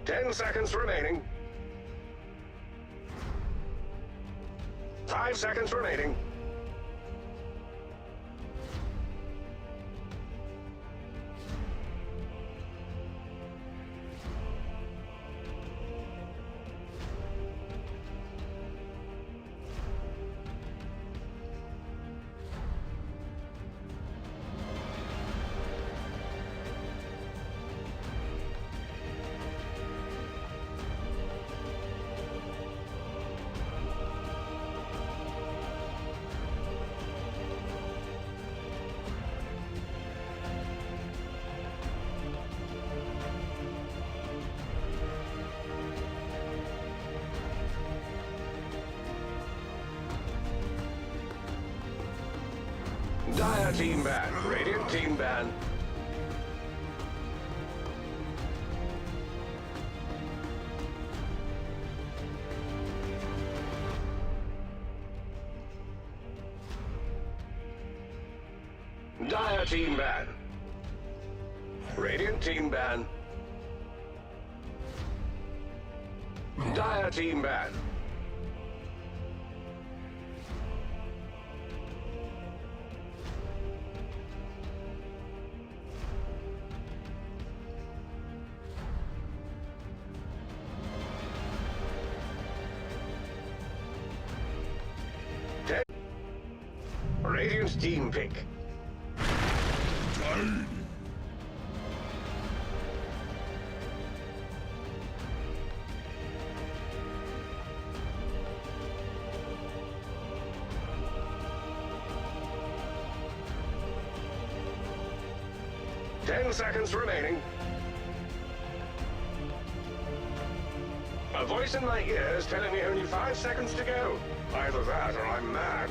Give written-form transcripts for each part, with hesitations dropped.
10 seconds remaining. 5 seconds remaining. Dire team ban. Radiant team ban. Dire team ban. Radiant team ban. Dire team ban. Radiant's team pick. Time. 10 seconds remaining. A voice in my ear is telling me only 5 seconds to go. Either that or I'm mad.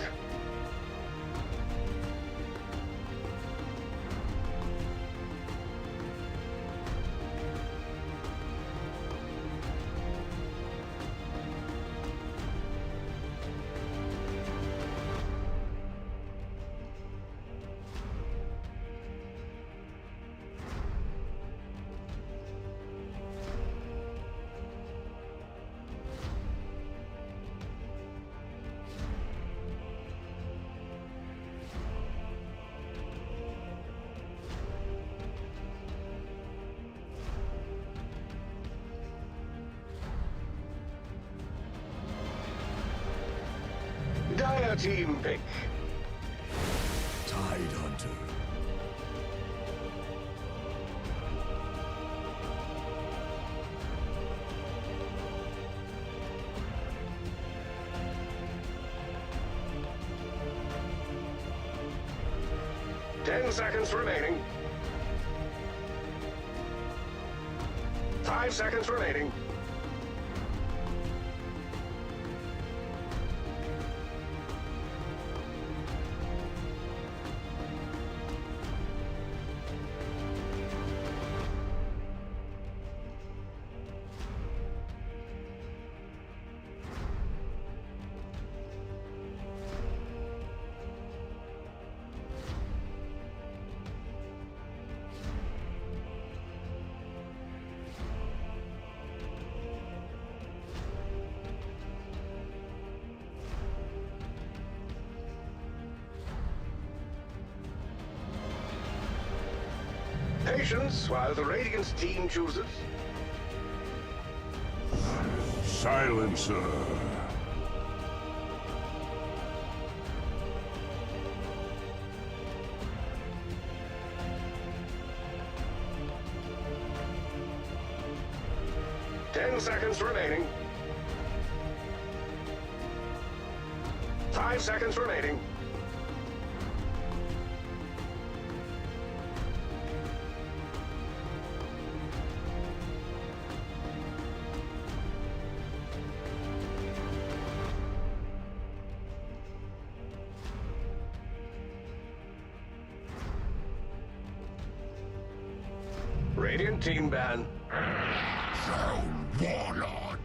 Dire team pick. Tide Hunter. Ten seconds remaining. 5 seconds remaining. Patience while the Radiant's team chooses. Silencer. Ten seconds remaining. 5 seconds remaining. Radiant team ban. Warlord.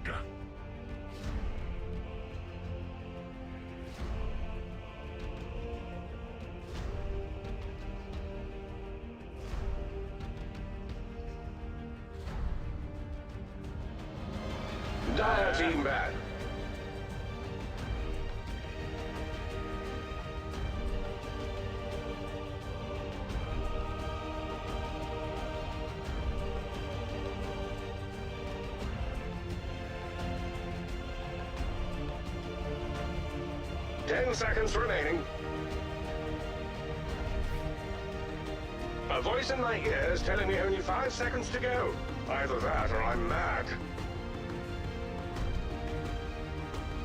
Dire team bad. Ten seconds remaining. A voice in my ear is telling me only 5 seconds to go. Either that or I'm mad.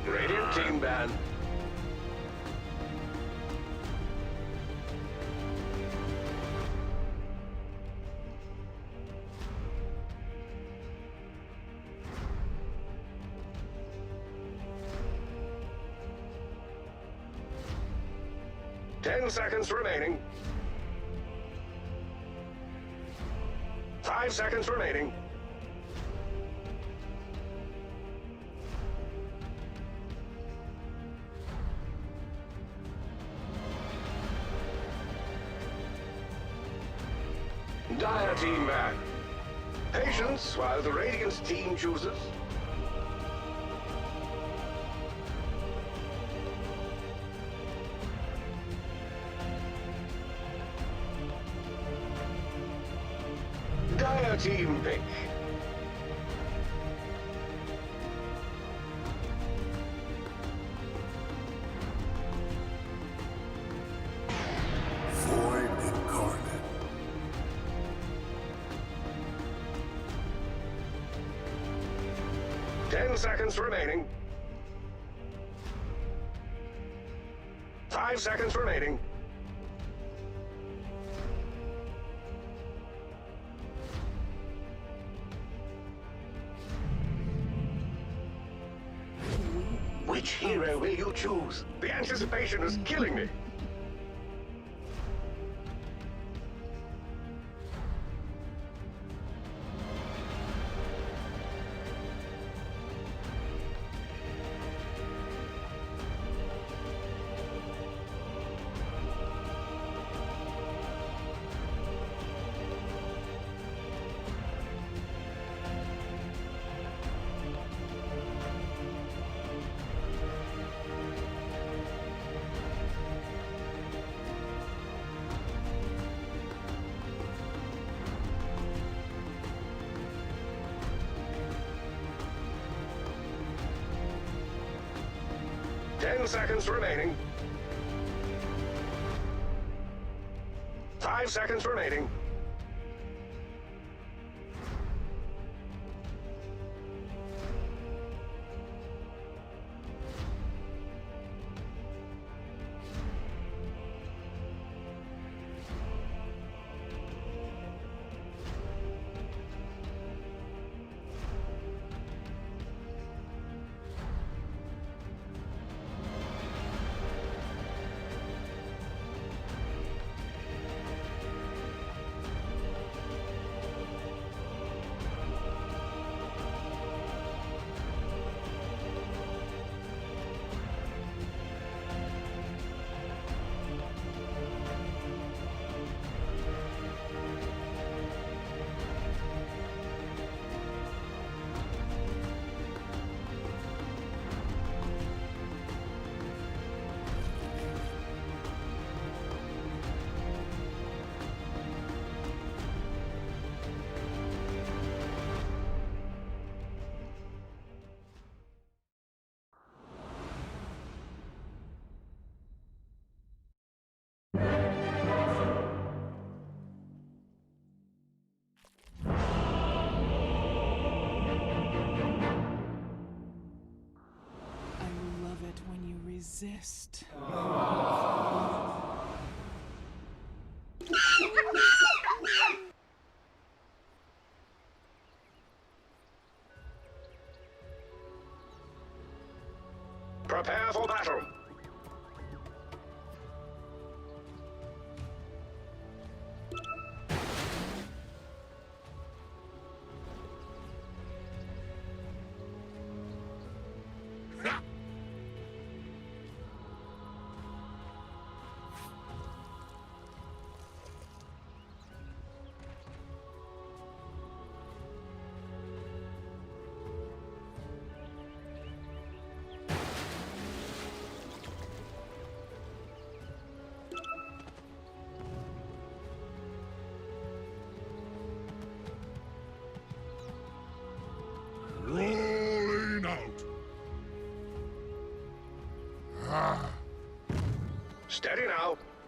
Radiant team ban. Ten seconds remaining. 5 seconds remaining. Dire team back. Patience while the Radiant team chooses. Dire team pick. Void incarnate. 10 seconds remaining. 5 seconds remaining. Which hero will you choose? The anticipation is killing me. Ten seconds remaining. 5 seconds remaining. Resist. Prepare for battle.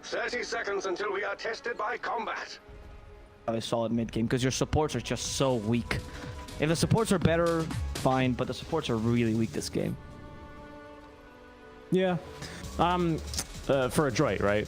30 seconds until we are tested by combat. A solid mid game because your supports are just so weak. If the supports are better, fine, but the supports are really weak this game. Yeah. For Adroit, right?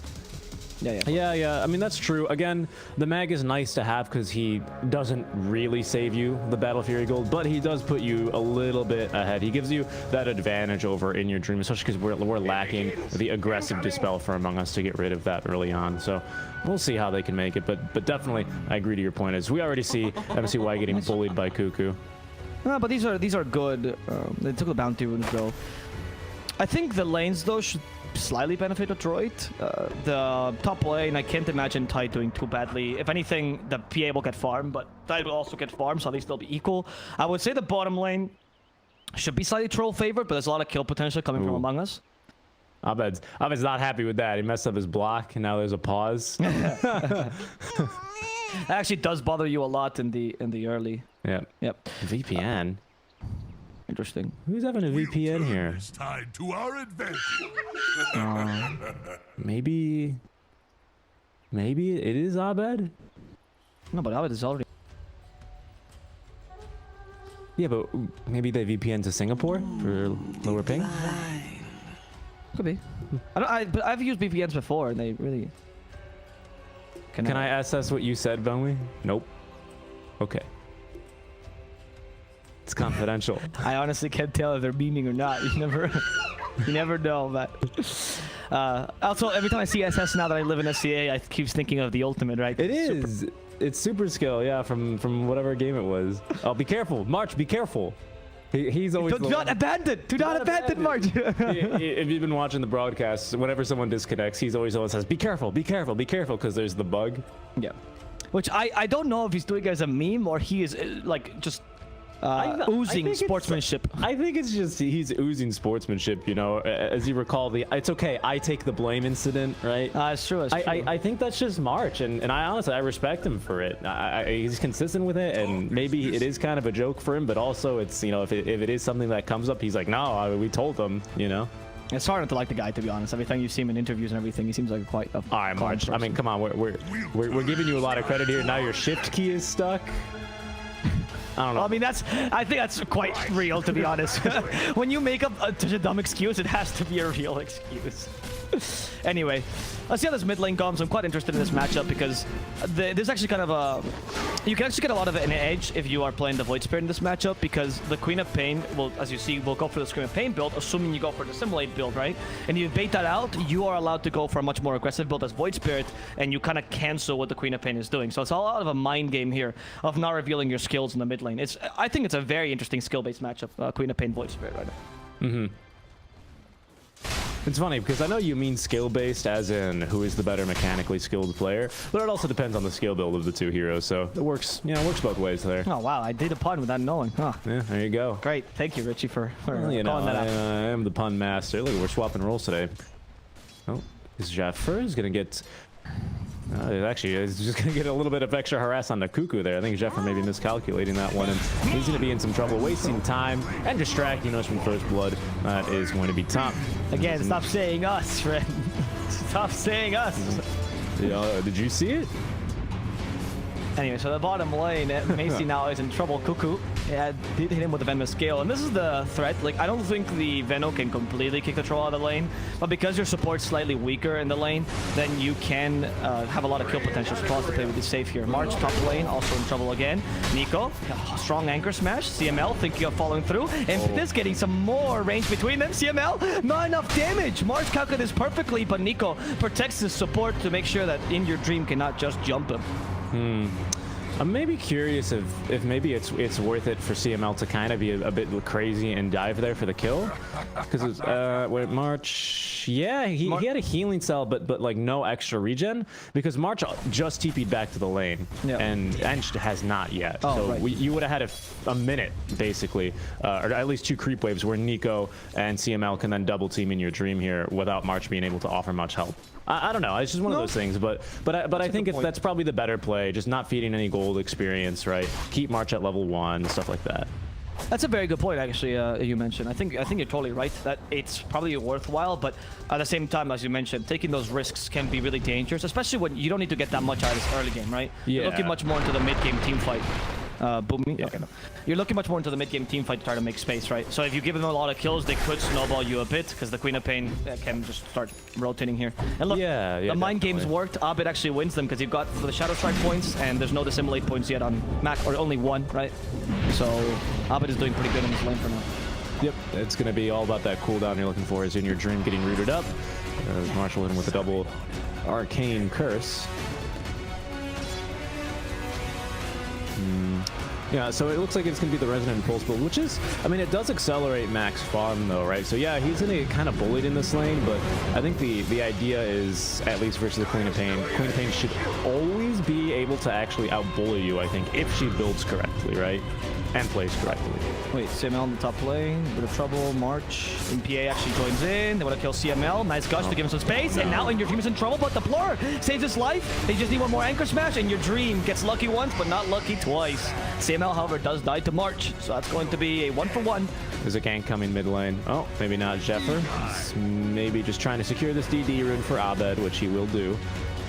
Yeah. I mean, that's true. Again, the mag is nice to have because he doesn't really save you the Battle Fury gold, but he does put you a little bit ahead. He gives you that advantage over in your dream, especially because we're lacking the aggressive dispel for Among Us to get rid of that early on. So we'll see how they can make it, but definitely I agree to your point. As we already see MCY getting bullied by Cuckoo. No, but these are good. They took the bounty runes though. I think the lanes though should slightly benefit Adroit. The top lane, I can't imagine Tide doing too badly. If anything, the PA will get farmed, but Tide will also get farmed, so at least they'll be equal. I would say the bottom lane should be slightly troll favored, but there's a lot of kill potential coming from Among Us. Abed's not happy with that. He messed up his block, and now there's a pause. That actually does bother you a lot in the early. Yep. VPN. Interesting. Who's having a VPN here? It's tied to our advantage. Maybe it is Abed? No, but Abed is already. Yeah, but maybe they VPN to Singapore for lower ping? Could be. But I've used VPNs before, and they really. Can I assess what you said, Benwy? Nope. Okay. It's confidential. I honestly can't tell if they're beaming or not. You never know. But also, every time I see SS now that I live in SCA, I keep thinking of the ultimate, right? It is. It's super skill, yeah, from whatever game it was. Oh, be careful, March. Be careful. He's always. Do not abandon. Do not abandon, March. If you've been watching the broadcast, whenever someone disconnects, he's always says, "Be careful, be careful, be careful," because there's the bug. Yeah. Which I don't know if he's doing it as a meme or he is like just. Oozing sportsmanship. I think it's just he's oozing sportsmanship, you know. As you recall, it's okay, I take the blame incident, right? It's true. I think that's just March, and I honestly I respect him for it. He's consistent with it, and maybe it is kind of a joke for him, but also it's, you know, if it is something that comes up, he's like, no, we told them, you know. It's hard not to like the guy, to be honest. Every time you see him in interviews and everything, he seems like quite a. All right, March. Person. I mean, come on, we're giving you a lot of credit here. Now your shift key is stuck. I don't know. I mean, I think that's quite real, to be honest. When you make up such a dumb excuse, it has to be a real excuse. Anyway, let's see how this mid lane comes. I'm quite interested in this matchup because there's actually kind of a... You can actually get a lot of an edge if you are playing the Void Spirit in this matchup because the Queen of Pain will, as you see, will go for the Scream of Pain build, assuming you go for the Simulate build, right? And you bait that out, you are allowed to go for a much more aggressive build as Void Spirit, and you kind of cancel what the Queen of Pain is doing. So it's a lot of a mind game here of not revealing your skills in the mid lane. I think it's a very interesting skill-based matchup, Queen of Pain, Void Spirit right now. Mm-hmm. It's funny because I know you mean skill-based as in who is the better mechanically skilled player, but it also depends on the skill build of the two heroes, so it works, you know, it works both ways there. Oh, wow, I did a pun without knowing. Huh. Yeah, there you go. Great. Thank you, Richie, for well, you know, calling that out. I am the pun master. Look, we're swapping roles today. Oh, is Jaffer is going to get... actually, he's just going to get a little bit of extra harass on the Cuckoo there. I think Jeffer may be miscalculating that one, and he's going to be in some trouble, wasting time and distracting us from First Blood. That is going to be tough. Again, stop saying us, friend. Stop saying us. Did you see it? Anyway, so the bottom lane, Macy now is in trouble. Cuckoo did hit him with the Venomous Scale, and this is the threat. Like, I don't think the Veno can completely kick the troll out of the lane, but because your support's slightly weaker in the lane, then you can have a lot of kill potential. So Troll's to play with this safe here. March top lane, also in trouble again. Nico, strong anchor smash. CML thinking of following through, and this getting some more range between them. CML, not enough damage. March calculated this perfectly, but Nico protects his support to make sure that In Your Dream cannot just jump him. I'm maybe curious if maybe it's worth it for CML to kind of be a bit crazy and dive there for the kill, because wait, March, yeah, he had a healing cell, but like no extra regen, because March just TP'd back to the lane, and Ench has not yet. So right. You would have had a minute basically, or at least 2 creep waves where Nico and CML can then double team In Your Dream here without March being able to offer much help. I don't know. It's just one of those things, but I think that's probably the better play. Just not feeding any gold experience, right? Keep March at level 1, stuff like that. That's a very good point, actually. You mentioned. I think you're totally right that it's probably worthwhile, but at the same time, as you mentioned, taking those risks can be really dangerous, especially when you don't need to get that much out of this early game, right? Yeah. You're looking much more into the mid-game team fight. Booming. Okay, no. You're looking much more into the mid-game team fight to try to make space, right? So if you give them a lot of kills, they could snowball you a bit because the Queen of Pain can just start rotating here. And look, the mind games worked. Abed actually wins them because you've got the Shadow Strike points and there's no dissimulate points yet on Mac, or only one, right? So Abed is doing pretty good in this lane for now. Yep, it's going to be all about that cooldown you're looking for is in your dream getting rooted up. As Marshall hit him with a double arcane curse. Yeah, so it looks like it's going to be the Resonant Impulse build, which is, I mean, it does accelerate Mac's farm, though, right? So yeah, he's going to get kind of bullied in this lane, but I think the idea is, at least versus the Queen of Pain, Queen of Pain should always be able to actually out-bully you, I think, if she builds correctly, right? And plays correctly. Wait, CML in the top lane, bit of trouble. March, MPA actually joins in. They want to kill CML. Nice gush to give him some space. And now In Your Dream is in trouble, but the Blur saves his life. They just need one more Anchor Smash, and Your Dream gets lucky once, but not lucky twice. CML, however, does die to March, so that's going to be a 1-for-1. There's a gank coming mid lane. Oh, maybe not Jeffer. He's maybe just trying to secure this DD rune for Abed, which he will do.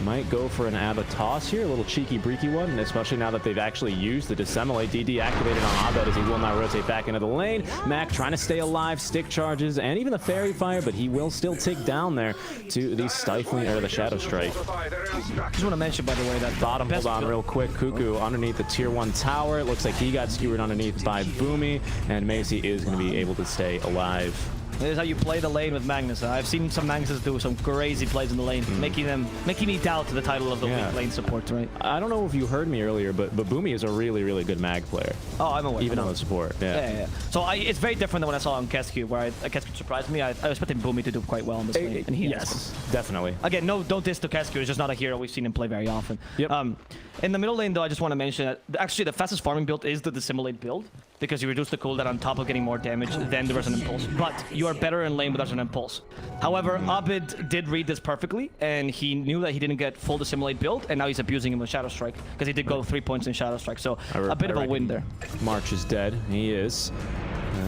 Might go for an Abba toss here, a little cheeky breaky one, and especially now that they've actually used the Dissemblate DD activated on Abed as he will not rotate back into the lane. Mac trying to stay alive, stick charges, and even the Fairy Fire, but he will still take down there to the Stifling, or the Shadow Strike. Just want to mention, by the way, that Bottom, hold on real quick. Cuckoo underneath the tier 1 tower. It looks like he got skewered underneath by Boomy, and Macy is going to be able to stay alive. This is how you play the lane with Magnus. I've seen some Magnuses do some crazy plays in the lane, making me doubt the title of the weak lane support, right? I don't know if you heard me earlier, but Boomy is a really, really good mag player. Oh, I'm aware. Even on the support, yeah. So it's very different than when I saw on Kesku, where Kesku surprised me. I was expecting Boomy to do quite well in this lane, and he yes, definitely. Again, don't diss to Kesku. It's just not a hero we've seen him play very often. Yep. In the middle lane, though, I just want to mention that actually the fastest farming build is the Dissimulate build, because you reduce the cooldown on top of getting more damage than the Resonant Impulse. But you are better in lane with Resonant Impulse. However, Abed did read this perfectly, and he knew that he didn't get full Dissimulate build, and now he's abusing him with Shadow Strike, because he did go 3 points in Shadow Strike. So a bit of a win there. March is dead. He is.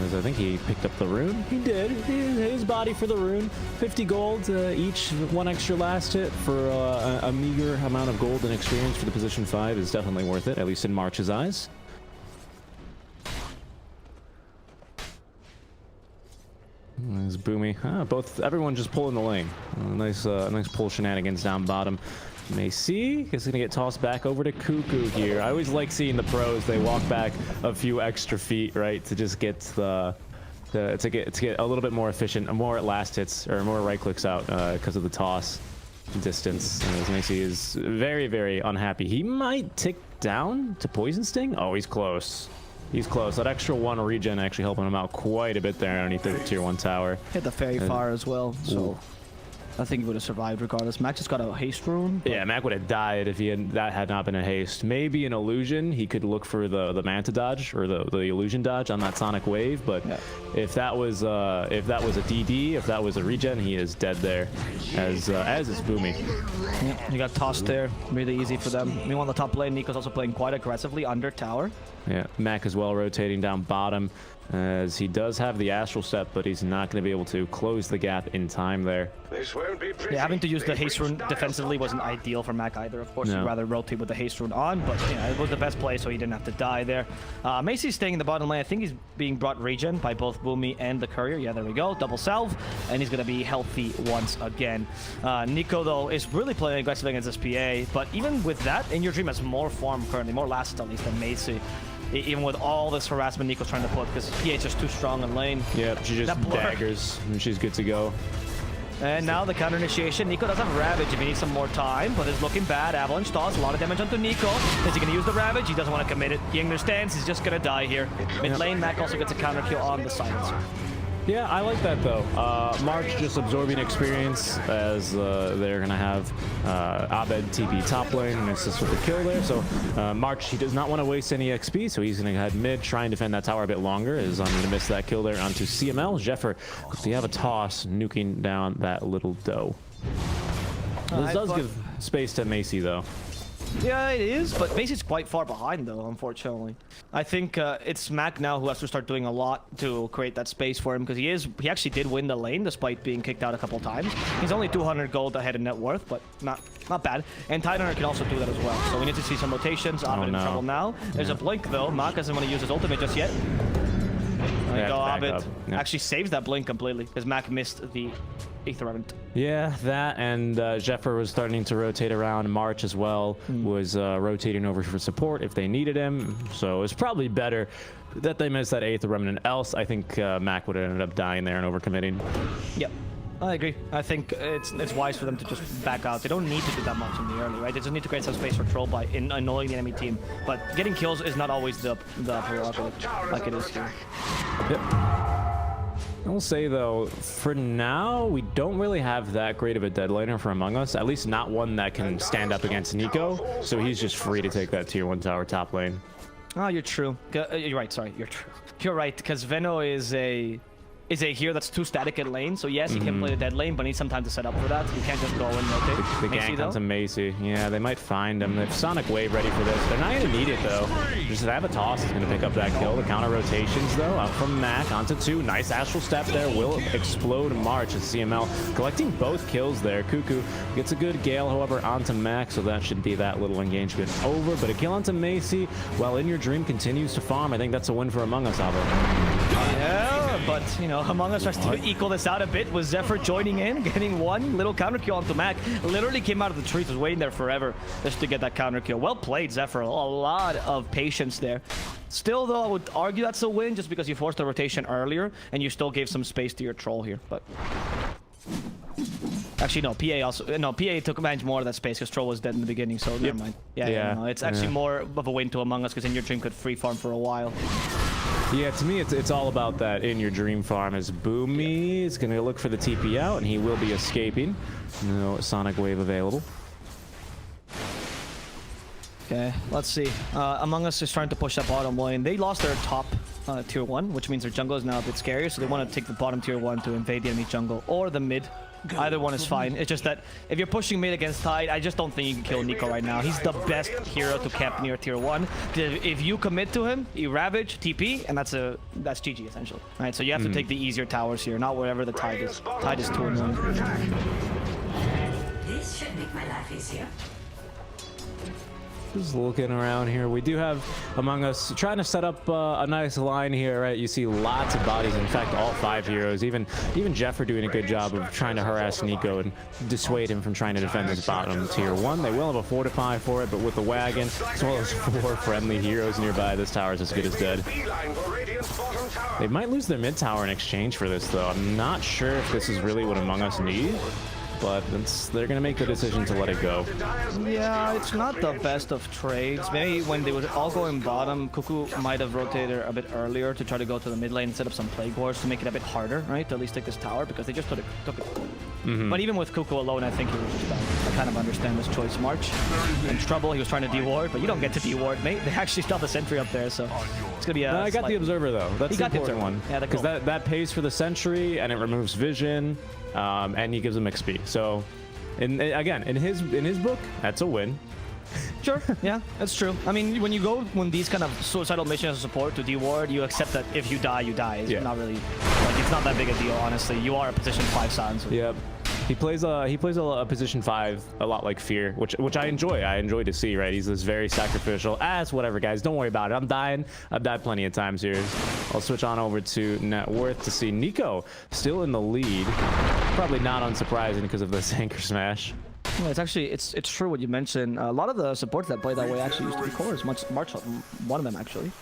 As I think he picked up the rune. He did. His body for the rune. 50 gold each. 1 extra last hit for a meager amount of gold and experience for the position 5 is definitely worth it, at least in March's eyes. There's Boomy. Everyone just pulling the lane. Nice pull shenanigans down bottom. Macy is going to get tossed back over to Cuckoo here. I always like seeing the pros. They walk back a few extra feet, right, to just get to get a little bit more efficient, more last hits or more right clicks out because of the toss distance. As Macy is very, very unhappy. He might tick down to Poison Sting. Oh, he's close. He's close. That extra 1 regen actually helping him out quite a bit there underneath the tier 1 tower. Hit the Fairy Fire as well, so I think he would have survived regardless. Mac just got a haste rune. Yeah, Mac would have died if that had not been a haste. Maybe an illusion. He could look for the Manta dodge or the illusion dodge on that Sonic Wave. But if that was a DD, if that was a regen, he is dead there. As is Boomy. Yeah, he got tossed there. Really easy for them. Meanwhile, on the top lane, Nico's also playing quite aggressively under tower. Yeah, Mac as well rotating down bottom. As he does have the Astral Step, but he's not going to be able to close the gap in time there. This won't be pretty. Yeah, having to use the haste rune defensively wasn't ideal for Mac either. Of course, he'd rather rotate with the haste rune on, but it was the best play, so he didn't have to die there. Macy's staying in the bottom lane. I think he's being brought regen by both Boomy and the Courier. Yeah, there we go. Double salve, and he's going to be healthy once again. Nico, though, is really playing aggressively against this PA, but even with that, In Your Dream has more farm currently, more last at least than Macy. Even with all this harassment Nico's trying to put, because PA is just too strong in lane. Yep, she just daggers, and she's good to go. And now the counter initiation. Nico does have Ravage if he needs some more time, but it's looking bad. Avalanche toss, a lot of damage onto Nico. Is he going to use the Ravage? He doesn't want to commit it. He understands he's just going to die here. Mid lane, Mac also gets a counter kill on the Silencer. Yeah, I like that though. March just absorbing experience as they're going to have Abed TP top lane and assist with the kill there. So March, he does not want to waste any XP, so he's going to head mid, try and defend that tower a bit longer. As I'm going to miss that kill there onto CML. Jeffer, they have a toss, nuking down that little doe. This does give space to Macy though. Yeah, it is, but Macy's quite far behind, though, unfortunately. I think it's Mac now who has to start doing a lot to create that space for him, because he actually did win the lane despite being kicked out a couple times. He's only 200 gold ahead in net worth, but not bad. And Tidehunter can also do that as well. So we need to see some rotations. Abed in trouble now. There's a blink, though. Mac doesn't want to use his ultimate just yet. There you go, Abed. Actually saves that blink completely, because Mac missed the Aether Remnant. Yeah, that and Zephyr was starting to rotate around. March as well was rotating over for support if they needed him. So it's probably better that they missed that Aether Remnant. Else, I think Mac would have ended up dying there and overcommitting. Yep. I agree. I think it's wise for them to just back out. They don't need to do that much in the early, right? They just need to create some space for Troll by annoying the enemy team. But getting kills is not always the prerogative like it is here. Yep. I will say, though, for now, we don't really have that great of a dead laner for Among Us. At least not one that can stand up against Nico. So he's just free to take that tier 1 tower top lane. Oh, you're true. You're right. Sorry, you're true. You're right, because Veno is a hero that's too static in lane. So yes, he can play the dead lane, but needs some time to set up for that. You can't just go and rotate. The gank onto Macy. Yeah, they might find him. They have Sonic Wave ready for this. They're not going to need it, though. Just Avatos is going to pick up that kill. The counter rotations, though, up from Mac onto 2. Nice astral step there. Will explode March as CML collecting both kills there. Cuckoo gets a good Gale, however, onto Mac, so that should be that little engagement over. But a kill onto Macy while In Your Dream continues to farm. I think that's a win for Among Us, Albert. Yeah, but, you know, Among Us tries to equal this out a bit with Zephyr joining in, getting one little counter kill onto Mac. Literally came out of the trees, was waiting there forever just to get that counter kill. Well played, Zephyr. A lot of patience there. Still, though, I would argue that's a win just because you forced the rotation earlier and you still gave some space to your troll here. But actually, no. PA took advantage more of that space because troll was dead in the beginning. So never mind. Yeah. No, it's actually more of a win to Among Us because In Your Dream could free farm for a while. Yeah, to me, it's all about that In Your Dream farm. As Boomy is going to look for the TP out, and he will be escaping. No Sonic Wave available. Okay, let's see. Among Us is trying to push that bottom lane. They lost their top tier 1, which means their jungle is now a bit scarier, so they want to take the bottom tier 1 to invade the enemy jungle, or the mid. Either one is fine. It's just that if you're pushing mid against Tide, I just don't think you can kill Nico right now. He's the best hero to camp near tier 1. If you commit to him, you Ravage, TP, and that's GG essentially. All right, so you have to take the easier towers here, not wherever the Tide is. Tide is too annoying. This should make my life easier. Just looking around here, we do have Among Us trying to set up a nice line here, right? You see lots of bodies. In fact, all 5 heroes, even Jeff are doing a good job of trying to harass Nico and dissuade him from trying to defend his bottom tier 1. They will have a fortify for it, but with the wagon as well as 4 friendly heroes nearby, this tower is as good as dead. They might lose their mid tower in exchange for this, though. I'm not sure if this is really what Among Us need. But they're going to make the decision to let it go. Yeah, it's not the best of trades. Maybe when they were all going bottom, Cuckoo might have rotated a bit earlier to try to go to the mid lane and set up some Plague Wars to make it a bit harder, right? To at least take this tower, because they just took it. But even with Cuckoo alone, I think he was just bad. I kind of understand this choice. March in trouble. He was trying to deward, but you don't get to deward, mate. They actually still have the sentry up there, so it's going to be a I got the Observer, though. That's the important one. Yeah, because that pays for the sentry, and it removes vision. And he gives him XP. So, again, in his book, that's a win. Sure, yeah, that's true. I mean, when these kind of suicidal missions of support to deward, you accept that if you die, you die. It's not really, it's not that big a deal, honestly. You are a position 5 silence. Yep. He plays a position 5 a lot like Fear, which I enjoy. I enjoy to see, right? He's this very sacrificial. It's whatever, guys. Don't worry about it. I'm dying. I've died plenty of times here. I'll switch on over to net worth to see Nico still in the lead. Probably not unsurprising because of this anchor smash. Well, it's true what you mentioned. A lot of the supports that play that way actually used to be cores. March, one of them actually,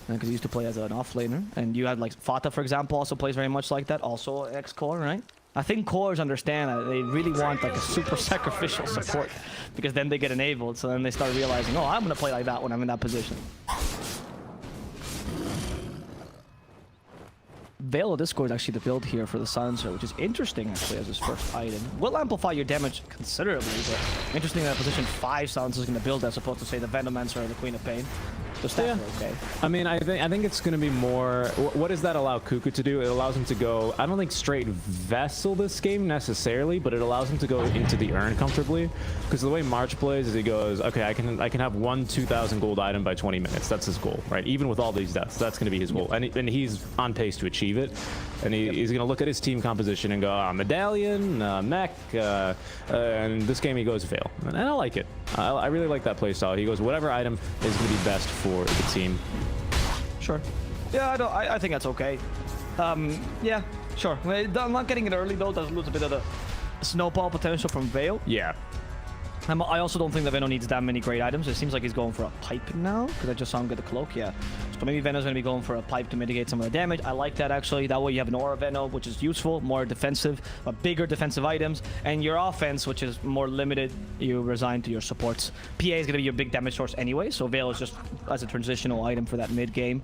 because he used to play as an off laner. And you had like Fata, for example, also plays very much like that. Also ex-core, right? I think cores understand that they really want like a super sacrificial support, because then they get enabled. So then they start realizing, oh, I'm gonna play like that when I'm in that position. Veil of Discord is actually the build here for the Silencer, which is interesting actually as his first item. Will amplify your damage considerably, but interesting that position 5 Silencer is going to build as opposed to say the Venomancer or the Queen of Pain. The stats are okay. I mean, I think it's going to be more. What does that allow Cuckoo to do? It allows him to go. I don't think straight Vessel this game necessarily, but it allows him to go into the urn comfortably. Because the way March plays is he goes, okay, I can have one 2,000 gold item by 20 minutes. That's his goal, right? Even with all these deaths, that's going to be his goal, and he's on pace to achieve it. And he's going to look at his team composition and go, medallion, mech, and this game he goes fail, and I like it. I really like that play style. He goes, whatever item is going to be best for the team. Sure. Yeah, I think that's okay. Yeah, sure. I'm not getting it early though. Does lose a bit of the snowball potential from Veil. Yeah. I also don't think that Venom needs that many great items. It seems like he's going for a pipe now, because I just saw him get the cloak, yeah. So maybe Venom's going to be going for a pipe to mitigate some of the damage. I like that, actually. That way you have an Aura Venom, which is useful, more defensive, but bigger defensive items. And your offense, which is more limited, you resign to your supports. PA is going to be your big damage source anyway, so Veil is just as a transitional item for that mid-game.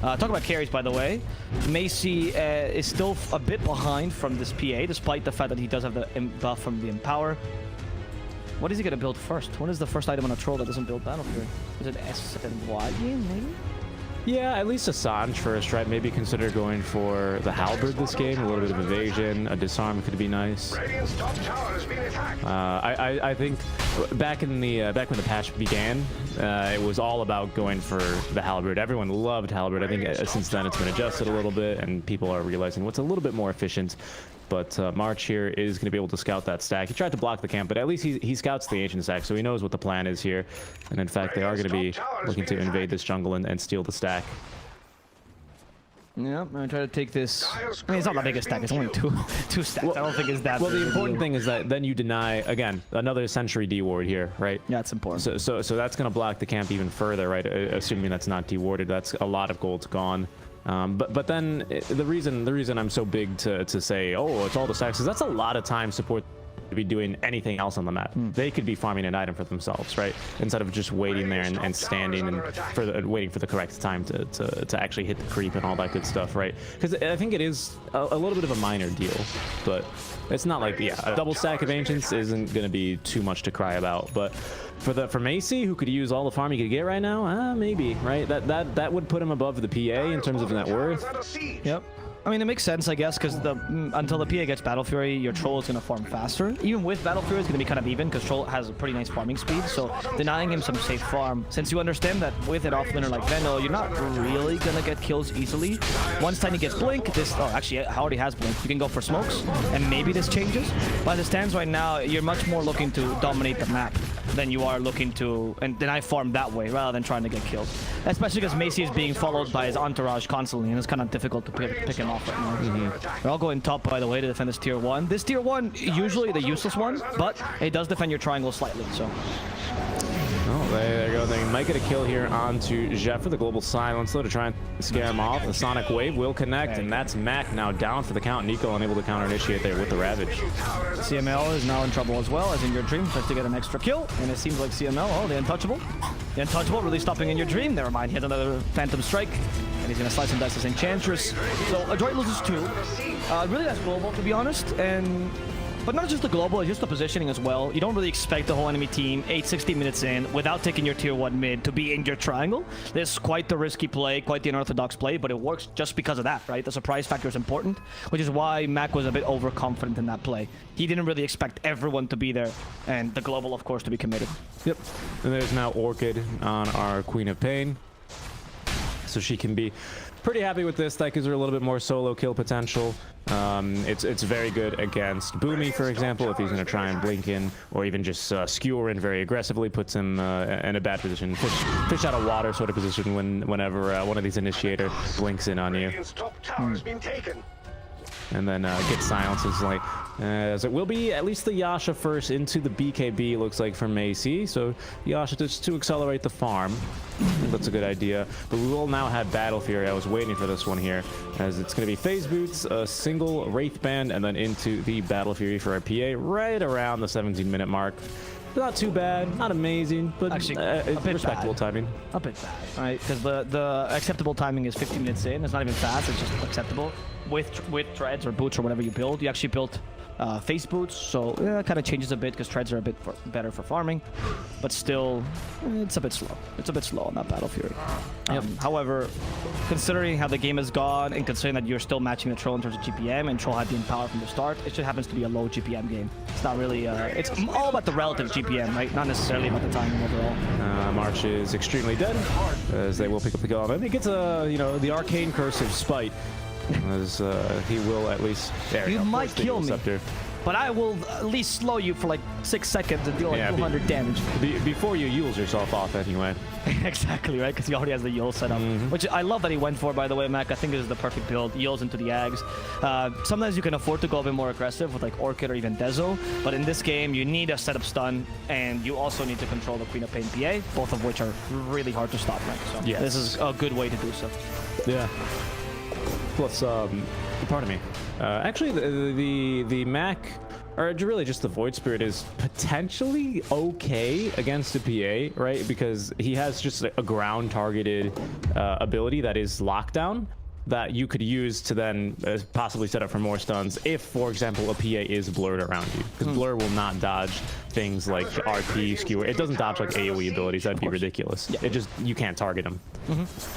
Talk about carries, by the way. Macy is still a bit behind from this PA, despite the fact that he does have the buff from the Empower. What is he going to build first? What is the first item on a troll that doesn't build Battle Fury? Is it S and Y game, maybe? Yeah, at least a Sanj first, right? Maybe consider going for the Halberd this game. A little bit of evasion, a disarm could be nice. Radiant's top tower has been attacked. I think back when the patch began, it was all about going for the Halberd. Everyone loved Halberd. I think since then it's been adjusted a little bit, and people are realizing what's a little bit more efficient. But March here is going to be able to scout that stack. He tried to block the camp, but at least he scouts the ancient stack, so he knows what the plan is here. And in fact, they are going to be looking to invade this jungle and steal the stack. Yeah, I'm going to try to take this. I mean, it's not the biggest stack. It's only two stacks. Well, I don't think it's that well, big the of a important deal. thing is that then you deny, again, another Sentry D ward here, right? Yeah, it's important. So that's going to block the camp even further, right? Assuming that's not dewarded. That's a lot of gold gone. But then the reason I'm so big to say, oh, it's all the stacks, is that's a lot of time support to be doing anything else on the map. They could be farming an item for themselves, right? Instead of just waiting there and standing and waiting for the correct time to actually hit the creep and all that good stuff, right? Because I think it is a little bit of a minor deal, but it's not like, yeah, a double stack of Ancients isn't going to be too much to cry about. But for Macy, who could use all the farm he could get right now, maybe, right? That would put him above the PA in terms of net worth. Yep. I mean, it makes sense, I guess, because until the PA gets Battle Fury, your Troll is going to farm faster. Even with Battle Fury, it's going to be kind of even, because Troll has a pretty nice farming speed, so denying him some safe farm. Since you understand that with an offlaner like Veno, you're not really going to get kills easily. Once Tiny gets Blink, actually, he already has Blink. You can go for smokes, and maybe this changes. But as it stands right now, you're much more looking to dominate the map than you are looking to deny farm that way, rather than trying to get killed. Especially because Macy is being followed by his entourage constantly, and it's kind of difficult to pick him off right now. They're all going top, by the way, to defend this tier 1. This tier 1, usually the useless one, but it does defend your triangle slightly, so. Oh, there you go. They might get a kill here onto Jeff for the global silence, though, to try and scare him off. The Sonic Wave will connect, and that's Mac now down for the count. Nico unable to counter-initiate there with the Ravage. CML is now in trouble as well, as in your dream, tries to get an extra kill, and it seems like CML, the Untouchable. The Untouchable really stopping in your dream. Never mind, he has another Phantom Strike, and he's going to slice and dice his Enchantress. So Adroit loses 2. Really that's global, to be honest, but not just the global, it's just the positioning as well. You don't really expect the whole enemy team, 60 minutes in, without taking your tier 1 mid, to be in your triangle. This is quite the risky play, quite the unorthodox play, but it works just because of that, right? The surprise factor is important, which is why Mac was a bit overconfident in that play. He didn't really expect everyone to be there, and the global, of course, to be committed. Yep. And there's now Orchid on our Queen of Pain. So she can be pretty happy with this. That gives her a little bit more solo kill potential. It's very good against Boomy, for example, if he's going to try and blink in, or even just skewer in very aggressively, puts him in a bad position, fish out of water sort of position whenever one of these initiator blinks in on you. And then get silences like as it will be at least the Yasha first into the BKB, looks like, for Macy. So Yasha just to accelerate the farm. I think that's a good idea. But we will now have Battle Fury. I was waiting for this one here, as it's going to be Phase Boots, a single Wraith Band, and then into the Battle Fury for our PA right around the 17-minute mark. Not too bad, not amazing, but actually respectable timing. A bit bad, right? Because the acceptable timing is 15 minutes in. It's not even fast, it's just acceptable. With treads or boots or whatever you build, you actually built face boots, so it kind of changes a bit because treads are a bit better for farming, but still, it's a bit slow. It's a bit slow on that Battle Fury. However, considering how the game has gone and considering that you're still matching the Troll in terms of GPM and Troll had been power from the start, it just happens to be a low GPM game. It's not really, it's all about the relative GPM, right? Not necessarily about the timing overall. March is extremely dead, as they will pick up the kill. Maybe he gets a, you know, the arcane curse of spite, as he will at least. There you might kill me, scepter. but I will at least slow you for like 6 seconds and deal like 200 damage. Before you Yules yourself off anyway. Exactly, right? Because he already has the Yule set up, which I love that he went for, by the way, Mac. I think this is the perfect build. Yules into the Ags. Sometimes you can afford to go a bit more aggressive with like Orchid or even Dezo, but in this game, you need a setup stun, and you also need to control the Queen of Pain PA, both of which are really hard to stop, right? So this is a good way to do so. Yeah. Plus, pardon me. Actually, the Mac, or really just the Void Spirit, is potentially okay against a PA, right? Because he has just a ground-targeted ability that is Lockdown that you could use to then possibly set up for more stuns if, for example, a PA is blurred around you. Because Blur will not dodge things like RP, Skewer. It doesn't dodge like AoE abilities. That'd be ridiculous. Yeah. It just, you can't target him.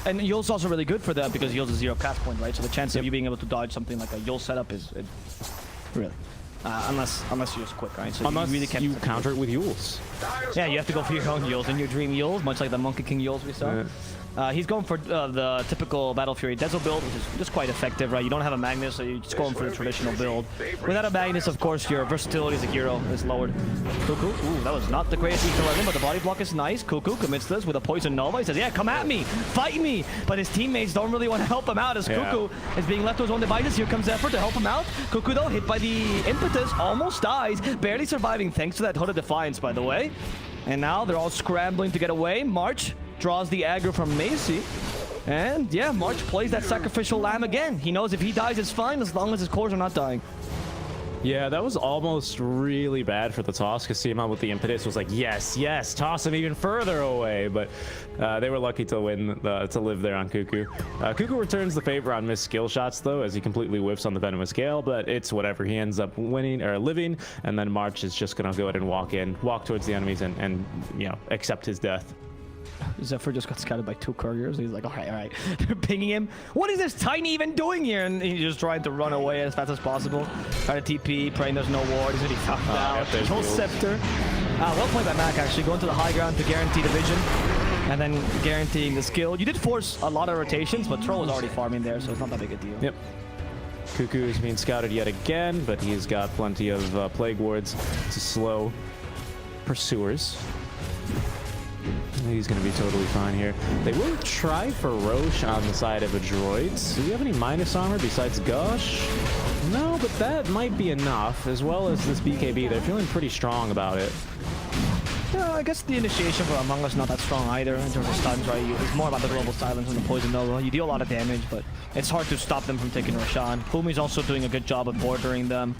And Yule's also really good for that because Yule's a 0 cast point, right? So the chance of you being able to dodge something like a Yule setup is really. Unless you're just quick, right? So unless you really can't counter it with Yules. Yeah, you have to go for your own Yules and your dream Yules, much like the Monkey King Yules we saw. He's going for the typical Battle Fury Dezo build, which is just quite effective, right? You don't have a Magnus, so you're just going for the traditional build. Without a Magnus, of course, your versatility as a hero is lowered. Cuckoo, ooh, that was not the greatest Ether weapon, but the body block is nice. Cuckoo commits this with a Poison Nova. He says, yeah, come at me, fight me. But his teammates don't really want to help him out as Cuckoo is being left to his own devices. Here comes Effort to help him out. Cuckoo, though, hit by the impetus, almost dies, barely surviving thanks to that Hood of Defiance, by the way. And now they're all scrambling to get away. March draws the aggro from Macy. And yeah, March plays that sacrificial lamb again. He knows if he dies, it's fine as long as his cores are not dying. Yeah, that was almost really bad for the toss because CML with the impetus was like, yes, yes, toss him even further away. But they were lucky to win, to live there on Cuckoo. Cuckoo returns the favor on missed skill shots, though, as he completely whiffs on the Venomous Gale, but it's whatever. He ends up winning or living, and then March is just going to go ahead and walk towards the enemies and you know, accept his death. Zephyr just got scouted by 2 couriers. He's like, all right. They're pinging him. What is this Tiny even doing here? And he's just trying to run away as fast as possible. Trying to TP, praying there's no ward. He's going to be found out. No scepter. Well played by Mac, actually. Going to the high ground to guarantee the vision. And then guaranteeing the skill. You did force a lot of rotations, but Troll was already farming there, so it's not that big a deal. Yep. Cuckoo is being scouted yet again, but he's got plenty of Plague Wards to slow pursuers. He's going to be totally fine here. They will try for Roche on the side of Adroit. Do you have any minus armor besides Gush? No, but that might be enough, as well as this BKB. They're feeling pretty strong about it. Yeah, I guess the initiation for Among Us not that strong either in terms of stuns, right? It's more about the global silence and the Poison Nova. You deal a lot of damage, but it's hard to stop them from taking Roshan. Pumi's also doing a good job of bordering them.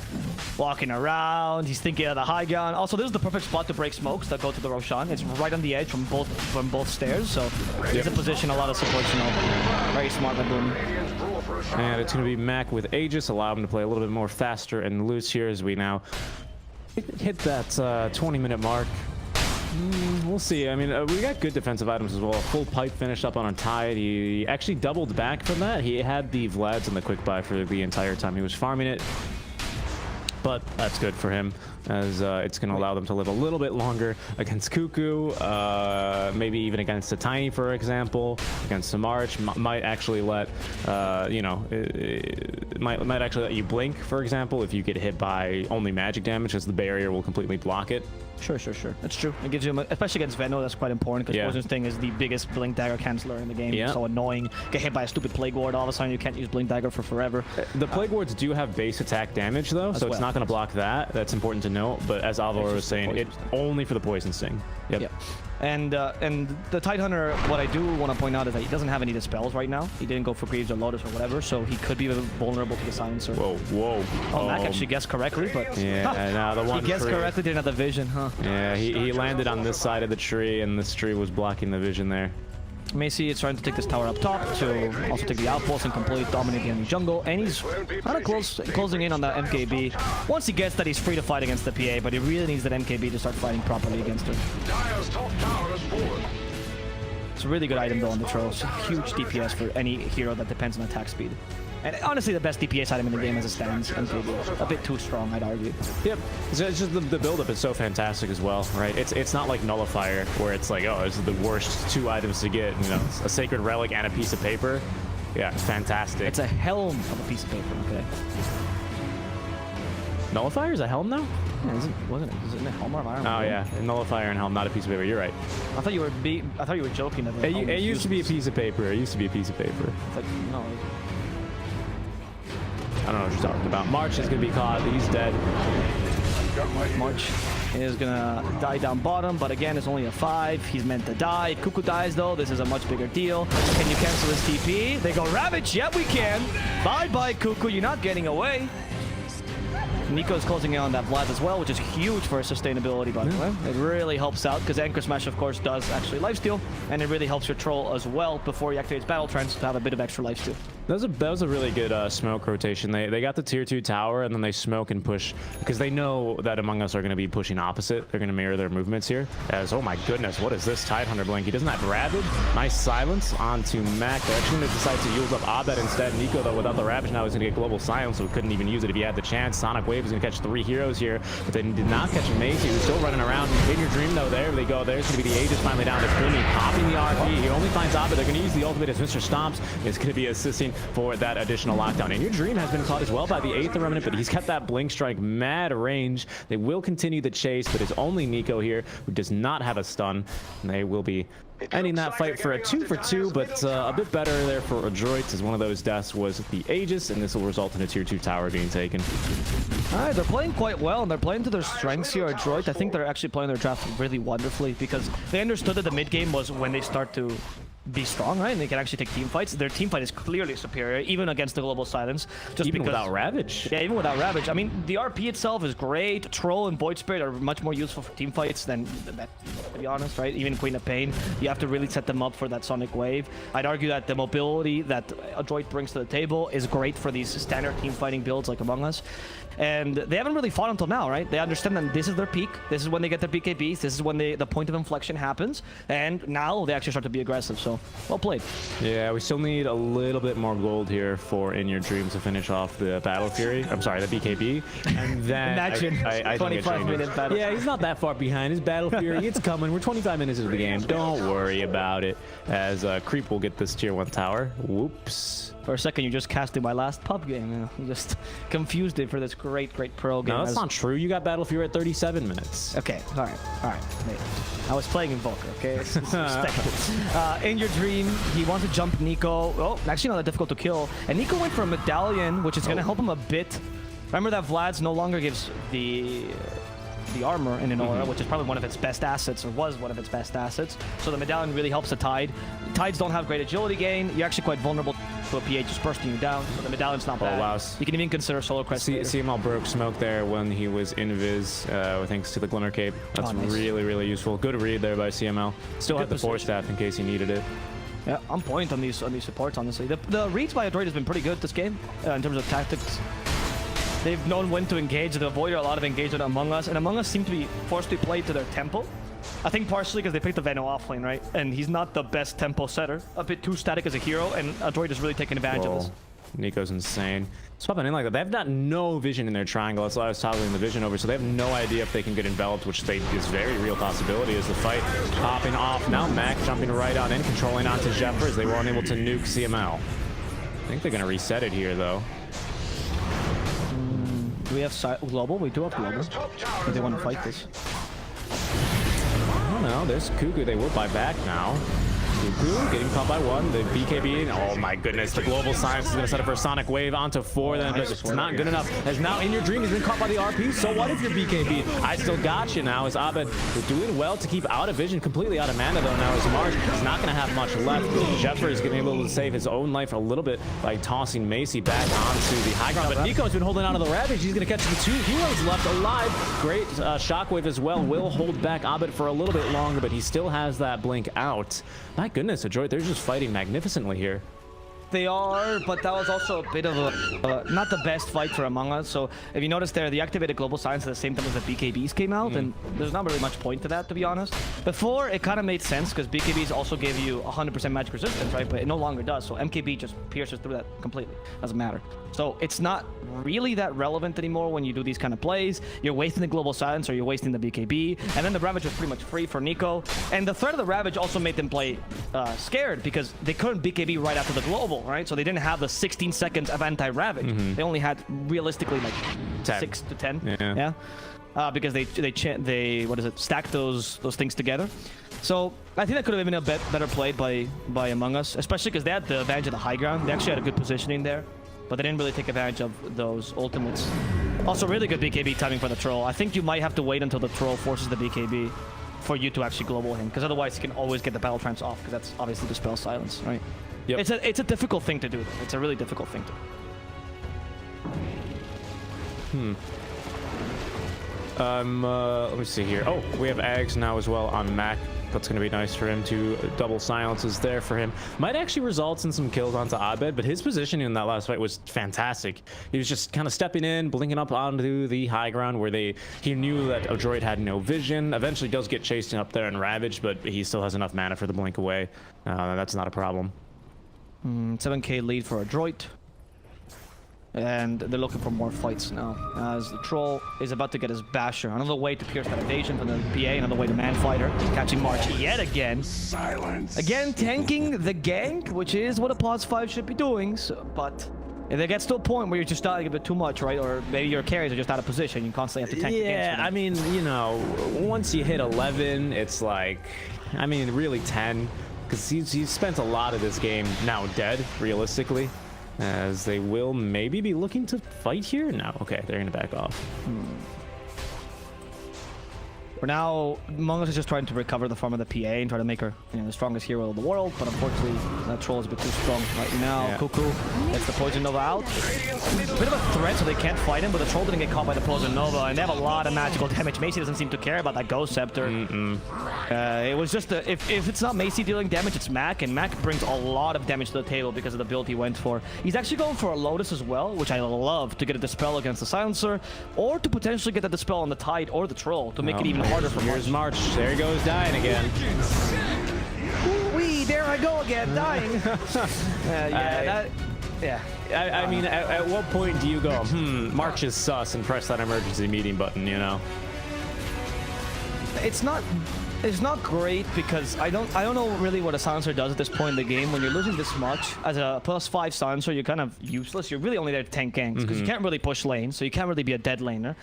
Walking around, he's thinking of the high ground. Also, this is the perfect spot to break smokes that go to the Roshan. It's right on the edge from both stairs, so it's a position a lot of supports know. Very smart by Bumi. And it's going to be Mac with Aegis, allow him to play a little bit more faster and loose here as we now hit that 20-minute mark. We'll see. I mean, we got good defensive items as well. A full pipe finished up on a Tide. He actually doubled back from that. He had the Vlads and the quick buy for the entire time he was farming it. But that's good for him, as it's going to allow them to live a little bit longer against Cuckoo, maybe even against a Tiny, for example, against a March. Might actually let, you know, it might actually let you blink, for example, if you get hit by only magic damage, as the barrier will completely block it. Sure. That's true. It gives you, especially against Veno, that's quite important because Poison's thing is the biggest Blink Dagger canceller in the game. It's so annoying. Get hit by a stupid Plague Ward, all of a sudden you can't use Blink Dagger for forever. The Plague Wards do have base attack damage, though, so it's not going to block that. That's important to note. But as Alvaro was saying, it's only for the Poison Sting. Yep. And the Tidehunter, what I do want to point out is that he doesn't have any dispels right now. He didn't go for Greaves or Lotus or whatever, so he could be vulnerable to the Silencer. Whoa. Oh, Mac actually guessed correctly, but yeah, the one he guessed correctly, didn't have the vision, huh? Yeah, he landed on this side of the tree, and this tree was blocking the vision there. Macy is trying to take this tower up top to also take the outpost and completely dominate the enemy jungle. And he's kind of closing in on that MKB. Once he gets that, he's free to fight against the PA, but he really needs that MKB to start fighting properly against her. Dire's top tower has fallen. It's a really good item though on the Troll. It's a huge DPS for any hero that depends on attack speed. And honestly, the best DPS item in the game as it stands. MKB. A bit too strong, I'd argue. Yep. It's just the build-up is so fantastic as well, right? It's not like Nullifier, where it's like, oh, this is the worst 2 items to get. You know, a Sacred Relic and a piece of paper. Yeah, it's fantastic. It's a helm of a piece of paper, okay? Nullifier is a helm now? Yeah, wasn't it? Isn't it helm or iron? Oh yeah, a Nullifier and helm, not a piece of paper. You're right. I thought you were joking. That It used to be a piece of paper. It used to be a piece of paper. It's like, no. I don't know what you're talking about. March is gonna be caught. He's dead. March is gonna die down bottom, but again, it's only a 5. He's meant to die. If Cuckoo dies, though, this is a much bigger deal. Can you cancel his TP? They go Ravage. Yep, we can. Bye-bye, Cuckoo. You're not getting away. Nico's closing in on that Vlad as well, which is huge for his sustainability, by the way. It really helps out, because Anchor Smash, of course, does actually lifesteal, and it really helps your Troll as well before he activates Battle Trance to have a bit of extra lifesteal. That was a really good smoke rotation. They got the tier 2 tower, and then they smoke and push, because they know that Among Us are going to be pushing opposite. They're going to mirror their movements here. As, oh my goodness, what is this Tidehunter blink? He doesn't have Ravage. Nice silence onto Mac. They're actually going to decide to use up Abed instead. Nico, though, without the Ravage now, is going to get global silence, so he couldn't even use it if he had the chance. Sonic Wave is going to catch 3 heroes here, but they did not catch Macy, who's still running around. In your dream, though, there they go. There's going to be the Aegis finally down to Spoonie, popping the RP. He only finds Abed. They're going to use the ultimate as Mr. Stomps is going to be assisting for that additional lockdown. And your dream has been caught as well by the 8th Remnant, but he's kept that blink strike mad range. They will continue the chase, but it's only Nico here who does not have a stun. And they will be ending that fight for a 2-for-2, but a bit better there for Adroit, as one of those deaths was the Aegis, and this will result in a tier 2 tower being taken. All right, they're playing quite well, and they're playing to their strengths here. Adroit, I think they're actually playing their draft really wonderfully, because they understood that the mid game was when they start to be strong, right? And they can actually take team fights. Their team fight is clearly superior, even against the global silence. Just even because, without Ravage. Yeah, even without Ravage. I mean, the RP itself is great. Troll and Void Spirit are much more useful for team fights than that, to be honest, right? Even Queen of Pain, you have to really set them up for that Sonic Wave. I'd argue that the mobility that Adroit brings to the table is great for these standard team fighting builds like Among Us. And they haven't really fought until now, right? They understand that this is their peak. This is when they get their BKBs. This is when the point of inflection happens. And now they actually start to be aggressive. So, well played. Yeah, we still need a little bit more gold here for In Your Dream to finish off the Battle Fury. I'm sorry, the BKB. And then Imagine I 25-minute battle. Yeah, he's not that far behind. His Battle Fury, it's coming. We're 25 minutes into the game. Don't worry about it. As Creep will get this tier 1 tower. Whoops. For a second, you just casted my last pub game. You know? You just confused it for this great pro game. No, that's not true. You got Battle Fury at 37 minutes. Okay, all right. Mate. I was playing Invoker, okay? In Your Dream, he wants to jump Nico. Oh, actually not that difficult to kill. And Nico went for a medallion, which is going to help him a bit. Remember that Vlad's no longer gives the armor in an aura, which is probably one of its best assets, or was one of its best assets. So the medallion really helps the Tide. Tides don't have great agility gain. You're actually quite vulnerable to a PA just bursting you down. So the medallion's not bad. Oh, wow. You can even consider Solar Crest. CML broke smoke there when he was invis, thanks to the Glimmer Cape. That's nice. Really useful. Good read there by CML. Still had the position. Force Staff in case he needed it. Yeah, on point on these supports, honestly. The reads by Adroit has been pretty good this game in terms of tactics. They've known when to engage. They've avoided a lot of engagement Among Us, and Among Us seem to be forced to play to their tempo. I think partially because they picked the Veno offlane, right? And he's not the best tempo setter. A bit too static as a hero, and Adroit is really taking advantage of this. Nico's insane. Swapping in like that. They have no vision in their triangle. That's why I was toggling the vision over. So they have no idea if they can get enveloped, which is very real possibility as the fight popping off. Now Mac jumping right on in, controlling onto Jeffers. They were unable to nuke CML. I think they're going to reset it here, though. Do we have global? We do have global. Do they want to fight this? I don't know. There's Cuckoo. They will buy back now. Cuckoo getting caught by 1. The BKB. Oh my goodness. The global science is going to set up for a Sonic Wave onto 4. Then but it's not good enough. As now In Your Dream has been caught by the RP. So what if you're BKB? I still got you now. As Abed is doing well to keep out of vision. Completely out of mana though now as Marsh is not going to have much left. Jeffer is going to be able to save his own life a little bit by tossing Macy back onto the high ground. But Nico's been holding on to the Ravage. He's going to catch the 2 heroes left alive. Great Shockwave as well. Will hold back Abed for a little bit longer, but he still has that blink out. My goodness, Adroit, they're just fighting magnificently here. They are, but that was also a bit of a not the best fight for Among Us. So if you notice there, the activated global silence at the same time as the BKBs came out, and there's not really much point to that, to be honest. Before, it kind of made sense because BKBs also gave you 100% magic resistance, right? But it no longer does. So MKB just pierces through that completely. Doesn't matter. So it's not really that relevant anymore when you do these kind of plays. You're wasting the global silence or you're wasting the BKB, and then the Ravage was pretty much free for Nico. And the threat of the Ravage also made them play scared because they couldn't BKB right after the global, right? So they didn't have the 16 seconds of anti-Ravage. They only had realistically like 6 to 10. Yeah. Because they what is it, stack those things together. So I think that could have been a better played by Among Us, especially because they had the advantage of the high ground. They actually had a good positioning there, but they didn't really take advantage of those ultimates. Also, really good BKB timing for the troll. I think you might have to wait until the troll forces the BKB for you to actually global him, because otherwise you can always get the battle trance off, because that's obviously the spell silence, right? Yep. It's a difficult thing to do. It's a really difficult thing to do. Let me see here. Oh, we have Ags now as well on Mac. That's going to be nice for him to double silences there for him. Might actually result in some kills onto Abed, but his positioning in that last fight was fantastic. He was just kind of stepping in, blinking up onto the high ground where he knew that Adroit had no vision. Eventually does get chased up there and ravaged, but he still has enough mana for the blink away. That's not a problem. 7k lead for Adroit. And they're looking for more fights now, as the troll is about to get his basher. Another way to pierce that evasion from the PA, another way to man fighter, catching March yet again. Silence. Again, tanking the gank, which is what a Pause 5 should be doing. So, but if it gets to a point where you're just starting a bit too much, right? Or maybe your carries are just out of position, you constantly have to tank the ganks. Yeah, I mean, you know, once you hit 11, it's like, I mean, really 10. Because he's spent a lot of this game now dead, realistically. As they will maybe be looking to fight here? No. Okay, they're going to back off. For now, Among Us is just trying to recover the form of the PA and try to make her, you know, the strongest hero of the world. But unfortunately, that troll is a bit too strong right now. Yeah. Cuckoo gets the Poison Nova out. A bit of a threat, so they can't fight him. But the troll didn't get caught by the Poison Nova, and they have a lot of magical damage. Macy doesn't seem to care about that Ghost Scepter. It was just if it's not Macy dealing damage, it's Mac, and Mac brings a lot of damage to the table because of the build he went for. He's actually going for a Lotus as well, which I love, to get a Dispel against the Silencer, or to potentially get the Dispel on the Tide or the Troll to make it even harder for Here's March. There he goes, dying again. Wee, there I go again, dying. I mean, at what point do you go, March is sus, and press that emergency meeting button, you know? It's not great because I don't know really what a silencer does at this point in the game. When you're losing this much as a +5 silencer, you're kind of useless. You're really only there to tank ganks because you can't really push lane, so you can't really be a dead laner.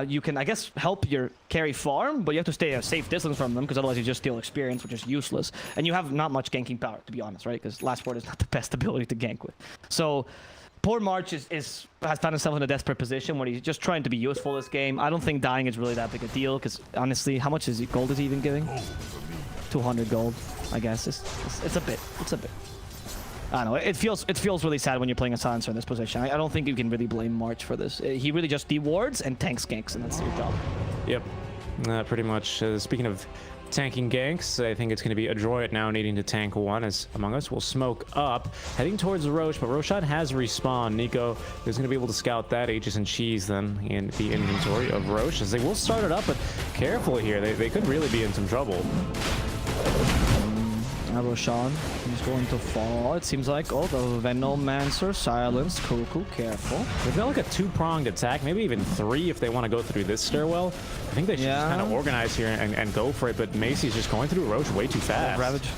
You can, I guess, help your carry farm, but you have to stay a safe distance from them because otherwise you just steal experience, which is useless. And you have not much ganking power, to be honest, right? Because Last Word is not the best ability to gank with. So poor March has found himself in a desperate position where he's just trying to be useful this game. I don't think dying is really that big a deal because honestly, how much gold is he even giving? 200 gold, I guess. It's a bit. I don't know. It feels really sad when you're playing a silencer in this position. I don't think you can really blame March for this. He really just dewards and tanks ganks, and that's your job. Yep, pretty much. Speaking of tanking ganks, I think it's going to be Adroit now needing to tank one, as Among Us will smoke up, heading towards Roche, but Roshan has respawned. Nico is going to be able to scout that Aegis and Cheese then in the inventory of Roche, as they will start it up, but careful here. They could really be in some trouble. Roshan is going to fall, it seems like. Oh, the Venomancer silenced. Cuckoo, careful. They've got like a two-pronged attack, maybe even three if they want to go through this stairwell. I think they should just kind of organize here and go for it, but Macy's just going through Roche way too fast. Ravage.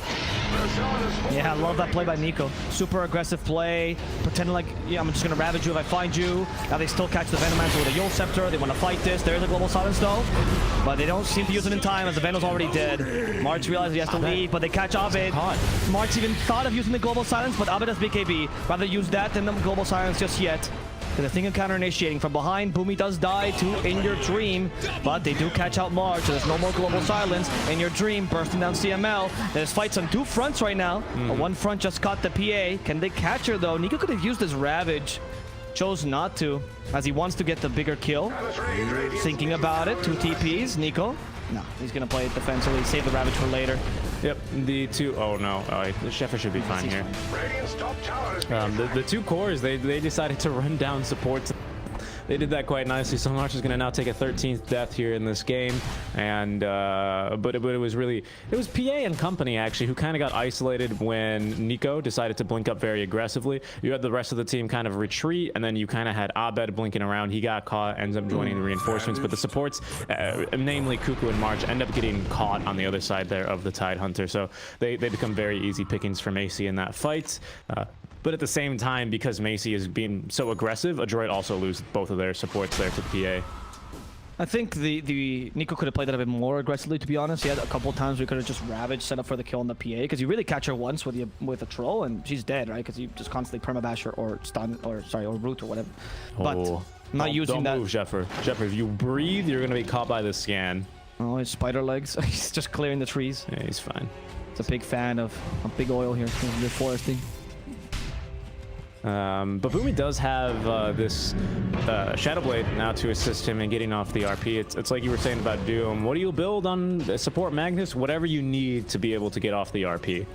Yeah, I love that play by Nico. Super aggressive play, pretending like, yeah, I'm just going to ravage you if I find you. Now they still catch the Venomancer with a Yule Scepter. They want to fight this. There's a Global Silence though, but they don't seem to use it in time as the Venom's already dead. March realizes he has to leave, but they catch Abed. March even thought of using the Global Silence, but Abed has BKB. Rather use that than the Global Silence just yet. The thing of counter initiating from behind. Boomy does die to In Your Dream, but they do catch out March, so there's no more Global Silence. In Your Dream bursting down CML. There's fights on two fronts right now. One front just caught the PA. Can they catch her though? Nico could have used his Ravage. Chose not to, as he wants to get the bigger kill. Thinking about it. 2 TPs. Nico. No, he's gonna play it defensively. Save the Ravage for later. Yep, the two, oh no, the Sheffer should be fine here. Radiant's top tower is being The two cores, they decided to run down supports. They did that quite nicely. So March is going to now take a 13th death here in this game, and but it was PA and company actually who kind of got isolated when Nico decided to blink up very aggressively. You had the rest of the team kind of retreat, and then you kind of had Abed blinking around. He got caught, ends up joining the reinforcements, but the supports, namely Cuckoo and March, end up getting caught on the other side there of the Tide Hunter. So they become very easy pickings for Macy in that fight. But at the same time, because Macy is being so aggressive, Adroit also lose both of their supports there to PA. I think the Nico could have played that a bit more aggressively, to be honest. He had a couple of times where he could have just ravaged, set up for the kill on the PA, because you really catch her once with a troll and she's dead, right? Because you just constantly permabash her or stun or root or whatever. But not using that. Don't move, Sheffer. Sheffer, if you breathe, you're gonna be caught by the scan. Oh, his spider legs. He's just clearing the trees. Yeah, he's fine. He's a big fan of big oil here. The foresting. But Boomy does have this Shadow Blade now to assist him in getting off the RP. It's like you were saying about Doom. What do you build on support Magnus? Whatever you need to be able to get off the RP.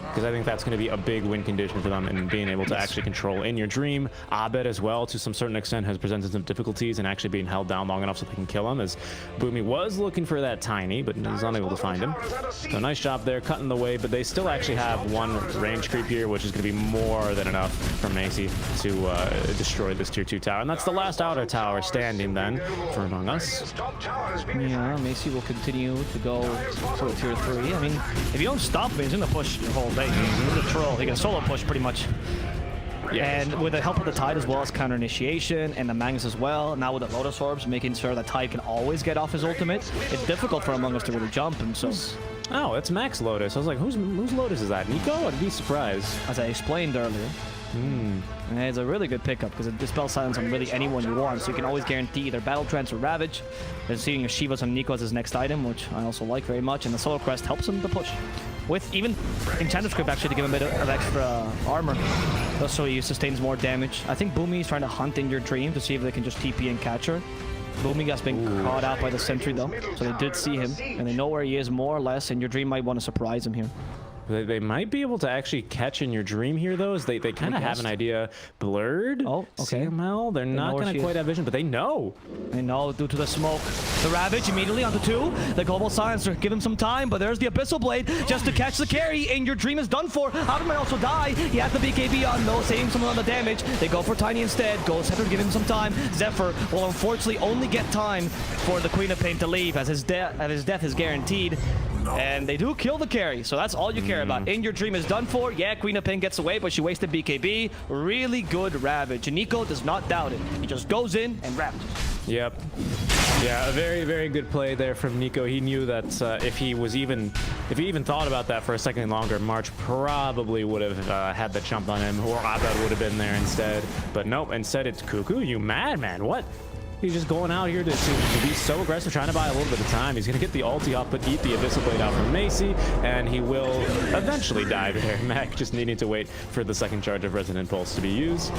Because I think that's going to be a big win condition for them in being able to actually control In Your Dream. Abed as well, to some certain extent, has presented some difficulties in actually being held down long enough so they can kill him, as Boomy was looking for that Tiny, but he's unable to find him. So nice job there, cutting the way, but they still actually have one range creep here, which is going to be more than enough for Macy to destroy this tier 2 tower. And that's the last outer tower standing then for Among Us. Yeah, Macy will continue to go for tier 3. I mean, if you don't stop him, he's going to push your whole day. He's a troll. He can solo push pretty much. Yeah. And with the help of the Tide as well as counter initiation and the Magnus as well, now with the Lotus Orbs, making sure that Tide can always get off his ultimate, it's difficult for Among Us to really jump him. So, oh, it's Max Lotus. I was like, whose Lotus is that? Nico? I'd be surprised. As I explained earlier. And it's a really good pickup because it dispels silence on really anyone you want, so you can always guarantee either Battle Trance or Ravage. There's seeing Shivas and Nico as his next item, which I also like very much, and the Solar Crest helps him to push. With even Enchanted Script actually to give him a bit of extra armor, just so he sustains more damage. I think Boomy is trying to hunt In Your Dream to see if they can just TP and catch her. Boomy has been caught out by the sentry though, so they did see him, and they know where he is more or less, and Your Dream might want to surprise him here. They might be able to actually catch In Your Dream here, though, as they kind of have an idea. Blurred? Oh, okay. CML, they're not going to quite have vision, but they know. They know due to the smoke. The Ravage immediately onto 2. The Global Silencer, give him some time, but there's the Abyssal Blade just to catch the carry. In Your Dream is done for. Adam might also die. He has the BKB on, though, saving some on the damage. They go for Tiny instead. Ghost Scepter, give him some time. Zephyr will unfortunately only get time for the Queen of Pain to leave, as his death is guaranteed. And they do kill the carry, so that's all you care about. In Your Dream is done for. Yeah, Queen of Pain gets away, but she wasted BKB. Really good Ravage. And Nico does not doubt it. He just goes in and ravages. Yep. Yeah, a very, very good play there from Nico. He knew that if he even thought about that for a second longer, March probably would have had the jump on him, or Abed would have been there instead. But nope, instead it's Cuckoo. You madman, what? He's just going out here to be so aggressive, trying to buy a little bit of time. He's going to get the ulti off, but eat the Abyssal Blade out from Macy, and he will eventually die there. Mac just needing to wait for the second charge of Resonant Pulse to be used.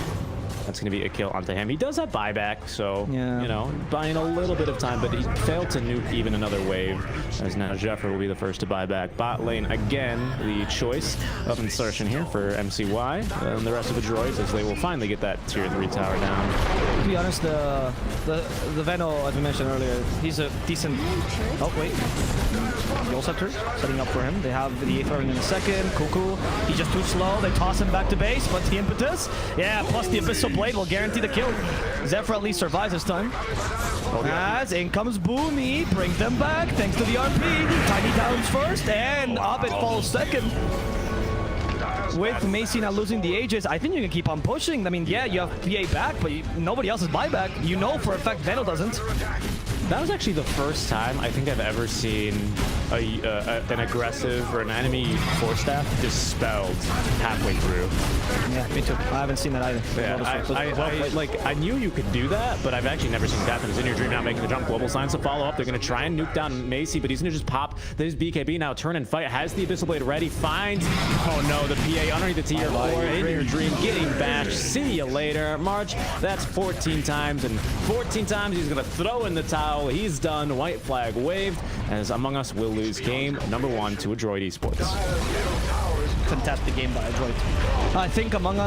That's going to be a kill onto him. He does have buyback, so, yeah, you know, buying a little bit of time, but he failed to nuke even another wave, as now Jeffrey will be the first to buy back. Bot lane, again, the choice of insertion here for MCY, and the rest of the droids, as they will finally get that tier 3 tower down. To be honest, the Veno, as we mentioned earlier, he's a decent... Oh, wait. Goal Scepter setting up for him. They have the Aether in a second. Cuckoo, he's just too slow. They toss him back to base, but the impetus, yeah, plus the Abyssal Blade will guarantee the kill. Zephyr at least survives this time. As in comes Boomy, brings them back thanks to the RP. Tiny downs first, and Abed falls second. With Macy now losing the Aegis, I think you can keep on pushing. I mean, yeah, you have PA back, but nobody else is buyback. You know for a fact Veno doesn't. That was actually the first time I think I've ever seen an aggressive or an enemy force staff dispelled halfway through. Yeah, me too. I haven't seen that either. Yeah, I knew you could do that, but I've actually never seen it happen. It's In Your Dream now making the jump. Global Signs to follow up. They're going to try and nuke down Macy, but he's going to just pop his BKB now, turn and fight. Has the Abyssal Blade ready. Finds, oh no, the PA underneath the tier 4. In Your Dream getting bashed. See you later. March, that's 14 times, and 14 times he's going to throw in the towel. well. He's done. White flag waved, as Among Us will lose game number 1 to Adroit Esports. Fantastic game by Adroit. I think Among Us